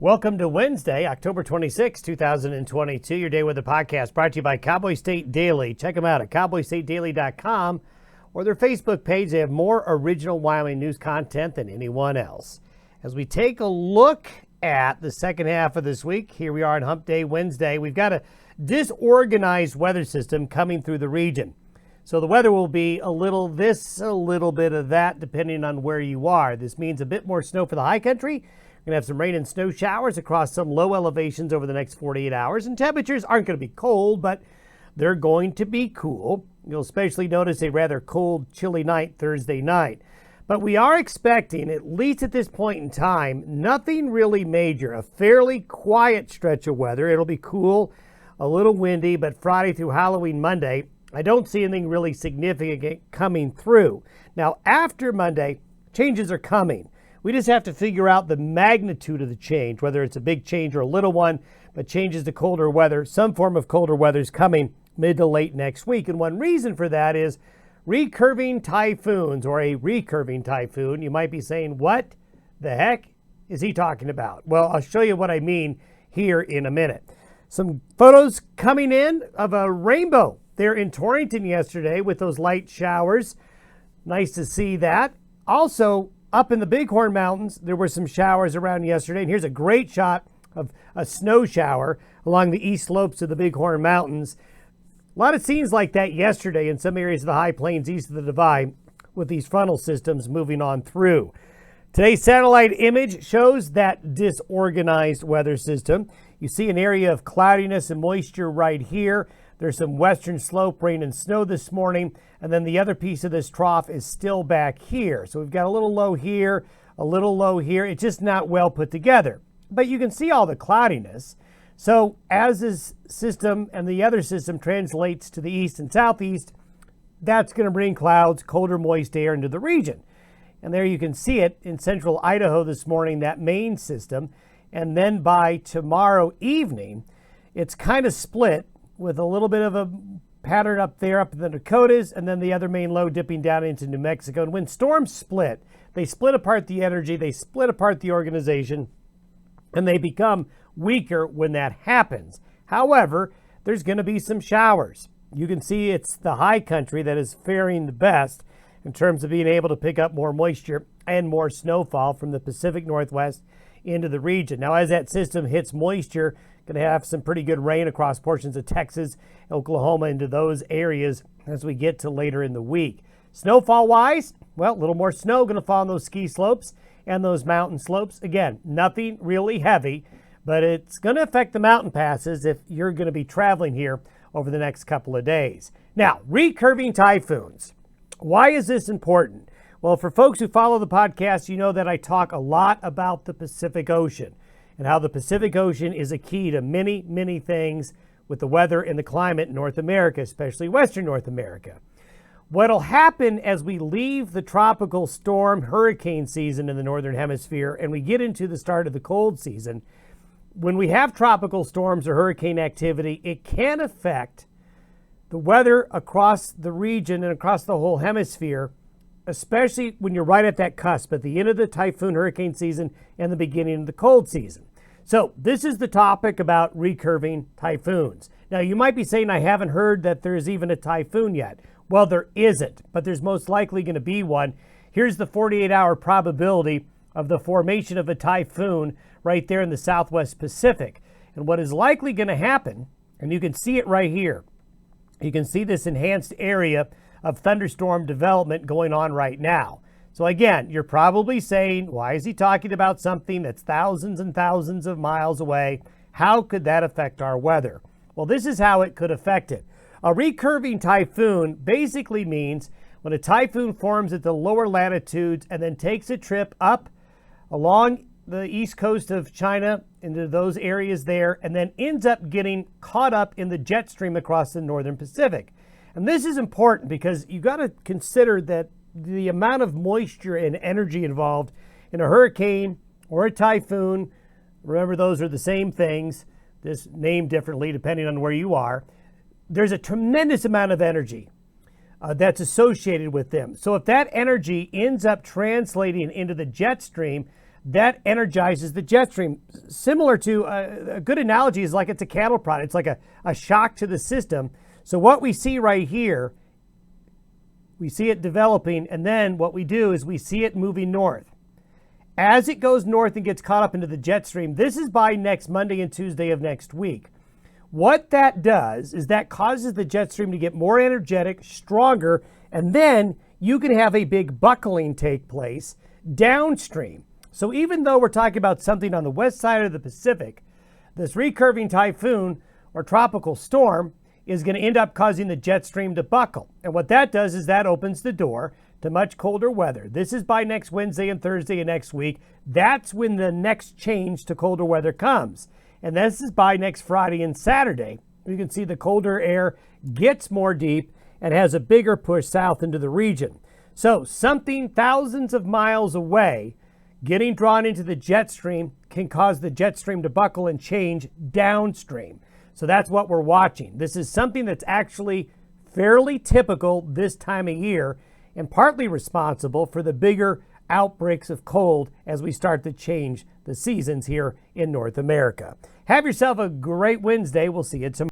Welcome to Wednesday, October 26, 2022, your Day with the Podcast, brought to you by Cowboy State Daily. Check them out at cowboystatedaily.com or their Facebook page. They have more original Wyoming news content than anyone else. As we take a look at the second half of this week, here we are on Hump Day Wednesday. We've got a disorganized weather system coming through the region. So the weather will be a little this, a little bit of that, depending on where you are. This means a bit more snow for the high country. We're going to have some rain and snow showers across some low elevations over the next 48 hours. And temperatures aren't going to be cold, but they're going to be cool. You'll especially notice a rather cold, chilly night Thursday night. But we are expecting, at least at this point in time, nothing really major. A fairly quiet stretch of weather. It'll be cool, a little windy, but Friday through Halloween Monday, I don't see anything really significant coming through. Now, after Monday, changes are coming. We just have to figure out the magnitude of the change, whether it's a big change or a little one, but changes to colder weather. Some form of colder weather is coming mid to late next week. And one reason for that is recurving typhoons, or a recurving typhoon. You might be saying, what the heck is he talking about? Well, I'll show you what I mean here in a minute. Some photos coming in of a rainbow there in Torrington yesterday with those light showers. Nice to see that. Also, up in the Bighorn Mountains, there were some showers around yesterday. And here's a great shot of a snow shower along the east slopes of the Bighorn Mountains. A lot of scenes like that yesterday in some areas of the high plains east of the Divide with these frontal systems moving on through. Today's satellite image shows that disorganized weather system. You see an area of cloudiness and moisture right here. There's some western slope rain and snow this morning, and then the other piece of this trough is still back here. So we've got a little low here, a little low here. It's just not well put together. But you can see all the cloudiness. So as this system and the other system translates to the east and southeast, that's going to bring clouds, colder, moist air into the region. And there you can see it in central Idaho this morning, that main system. And then by tomorrow evening, it's kind of split with a little bit of a pattern up there, up in the Dakotas, and then the other main low dipping down into New Mexico. And when storms split, they split apart the energy, they split apart the organization, and they become weaker when that happens. However, there's going to be some showers. You can see it's the high country that is faring the best in terms of being able to pick up more moisture and more snowfall from the Pacific Northwest into the region. Now, as that system hits moisture, going to have some pretty good rain across portions of Texas, Oklahoma, into those areas as we get to later in the week. Snowfall-wise, well, a little more snow going to fall on those ski slopes and those mountain slopes. Again, nothing really heavy, but it's going to affect the mountain passes if you're going to be traveling here over the next couple of days. Now, recurving typhoons. Why is this important? Well, for folks who follow the podcast, you know that I talk a lot about the Pacific Ocean and how the Pacific Ocean is a key to many, many things with the weather and the climate in North America, especially Western North America. What'll happen as we leave the tropical storm hurricane season in the Northern Hemisphere and we get into the start of the cold season, when we have tropical storms or hurricane activity, it can affect the weather across the region and across the whole hemisphere, especially when you're right at that cusp at the end of the typhoon hurricane season and the beginning of the cold season. So this is the topic about recurving typhoons. Now, you might be saying, I haven't heard that there's even a typhoon yet. Well, there isn't, but there's most likely going to be one. Here's the 48-hour probability of the formation of a typhoon right there in the Southwest Pacific. And what is likely going to happen, and you can see it right here, you can see this enhanced area of thunderstorm development going on right now. So again, you're probably saying, why is he talking about something that's thousands and thousands of miles away? How could that affect our weather? Well, this is how it could affect it. A recurving typhoon basically means when a typhoon forms at the lower latitudes and then takes a trip up along the east coast of China into those areas there and then ends up getting caught up in the jet stream across the northern Pacific. And this is important because you got to consider that the amount of moisture and energy involved in a hurricane or a typhoon, remember those are the same things, this named differently depending on where you are, there's a tremendous amount of energy that's associated with them. So if that energy ends up translating into the jet stream, that energizes the jet stream. Similar to a good analogy is like it's a cattle prod. It's like a shock to the system. So what we see right here, we see it developing, and then what we do is we see it moving north. As it goes north and gets caught up into the jet stream, this is by next Monday and Tuesday of next week. What that does is that causes the jet stream to get more energetic, stronger, and then you can have a big buckling take place downstream. So even though we're talking about something on the west side of the Pacific, this recurving typhoon or tropical storm is going to end up causing the jet stream to buckle. And what that does is that opens the door to much colder weather. This is by next Wednesday and Thursday of next week. That's when the next change to colder weather comes. And this is by next Friday and Saturday. You can see the colder air gets more deep and has a bigger push south into the region. So something thousands of miles away getting drawn into the jet stream can cause the jet stream to buckle and change downstream. So that's what we're watching. This is something that's actually fairly typical this time of year and partly responsible for the bigger outbreaks of cold as we start to change the seasons here in North America. Have yourself a great Wednesday. We'll see you tomorrow.